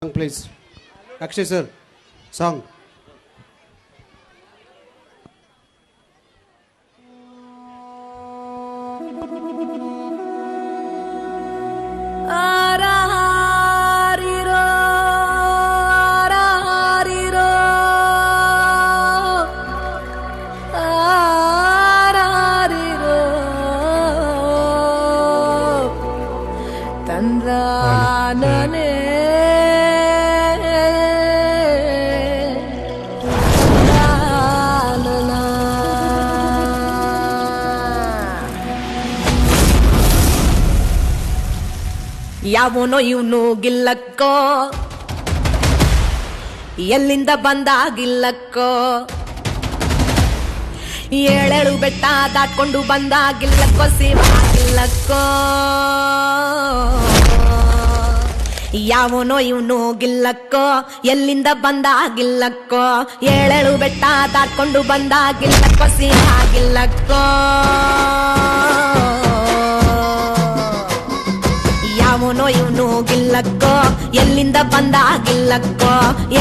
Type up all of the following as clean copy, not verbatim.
Song, please. Akshay sir, song. ಯಾವನೋ ಇವನು ಗಿಲ್ಲಕ್ಕೋ, ಎಲ್ಲಿಂದ ಬಂದಾಗಿಲ್ಲಕ್ಕೋ, ಏಳೇಳು ಬೆಟ್ಟ ದಾಟ್ಕೊಂಡು ಬಂದಾಗಿಲ್ಲಕ್ಕೋ, ಶಿವಾಗಿಲ್ಲಕ್ಕೋ. ಯಾವನೋ ಇವನು ಗಿಲ್ಲಕ್ಕೋ, ಎಲ್ಲಿಂದ ಬಂದಾಗಿಲ್ಲಕ್ಕೋ, ಏಳೇಳು ಬೆಟ್ಟ ದಾಟ್ಕೊಂಡು ಬಂದಾಗಿಲ್ಲಕ್ಕೋ, ಶಿವಾಗಿಲ್ಲಕ್ಕೋ. ಯಾವನೋ ಇವನು ಗಿಲ್ಲಕ್ಕೋ, ಎಲ್ಲಿಂದ ಬಂದಾಗಿಲ್ಲಕ್ಕೋ,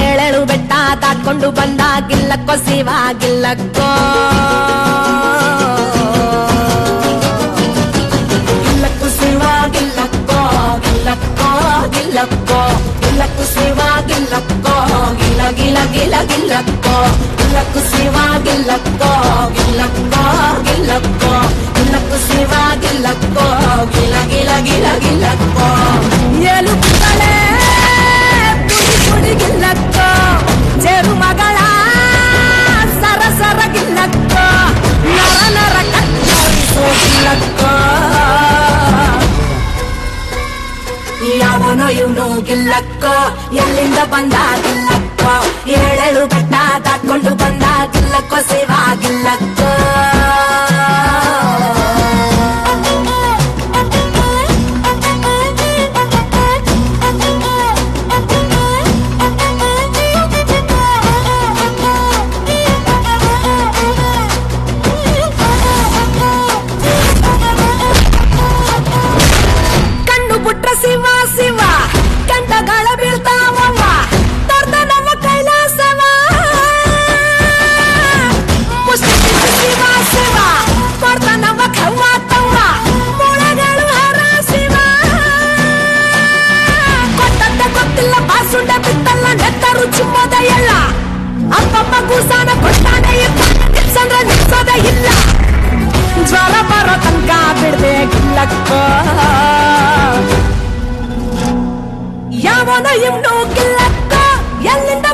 ಏಳೇಳು ಬೆಟ್ಟ ದಾಟ್ಕೊಂಡು ಬಂದಾಗಿಲ್ಲಕ್ಕೋ, ಶಿವಾಗಿಲ್ಲಕ್ಕೋ. ಗಿಲ್ಲಕ್ಕೂ ಶಿವಾಗಿಲ್ಲಕ್ಕೋ, ಗಿಲ್ಲಕ್ಕೋ ಗಿಲ್ಲಕ್ಕೋ, ಗಿಲ್ಲಕ್ಕೂ ಶಿವಾಗಿಲ್ಲಕ್ಕೋ, ಗಿಲ್ಲ ಗಿಲ್ಲ ಗಿಲ್ಲ ಗಿಲ್ಲಕ್ಕೋ, ಗಿಲ್ಲಕ್ಕೂ ಶಿವಾಗಿಲ್ಲಕ್ಕೋ, ಗಿಲ್ಲಕ್ಕೋ ಗಿಲ್ಲಕ್ಕೋ, ಗಿಲ್ಲಕ್ಕೂ ಶಿವಾಗಿಲ್ಲಕ್ಕೋ, ಗಿಲ್ಲ ಗಿಲ್ಲ ಗಿಲ್ಲ ಗಿಲ್ಲಕ್ಕೋ. ಏಳು ಪುತ್ತಳೆ ಪುಡಿ ಪುಡಿ ಗಿಲ್ಲಕ್ಕೋ, ಚೆರು ಮಗಳ ಸರ ಸರ ಗಿಲ್ಲಕ್ಕೋ, ನರ ನರ ಕತ್ತರಿಸೋ ಗಿಲ್ಲಕ್ಕೋ. ಯಾವನೋ ಇವನು ಗಿಲ್ಲಕ್ಕೋ, ಎಲ್ಲಿಂದ ಬಂದಾಗಿಲ್ಲಕ್ಕೋ, ಏಳೇಳು ಬೆಟ್ಟ ದಾಟ್ಕೊಂಡು ಬಂದಾಗಿಲ್ಲಕ್ಕೋ, ಶಿವಾಗಿಲ್ಲಕ್ಕೋ. ಶಿವ ಶಿವ ಕಂಠಗಳ ಬೀಳ್ತಾವವ್ವ, ತರ್ದನವ ಕೈಲಾಸವ. ಶಿವ ಶಿವ ಕೊಡ್ತಾನವ ಕವ್ವ ತವ್ವ, ಮೊಳಗಳು ಹರ ಶಿವ. ಕೊಟ್ಟಂತ ಗೊತ್ತಿಲ್ಲ ಬಾಸುಂಡ ಬಿತ್ತಲ್ಲ, ನೆತ್ತ ರುಚಿಮೋದ ಎಲ್ಲ. ಅಪ್ಪಮ್ಮ ಕೂಸಾನ ಕೊಟ್ಟಾನೆ ನಿಲ್ಸಂದ್ರ ನಿಲ್ಸೋದ ಇಲ್ಲ. ಜ್ವರ ಬರೋ ತನಕ ಬಿಡ್ದೆ ಗಿಲ್ಲಕ್ಕೋ. ಯಾವನೋ ಇವನು ಗಿಲ್ಲಕ್ಕೋ, ಎಲ್ಲಿಂದ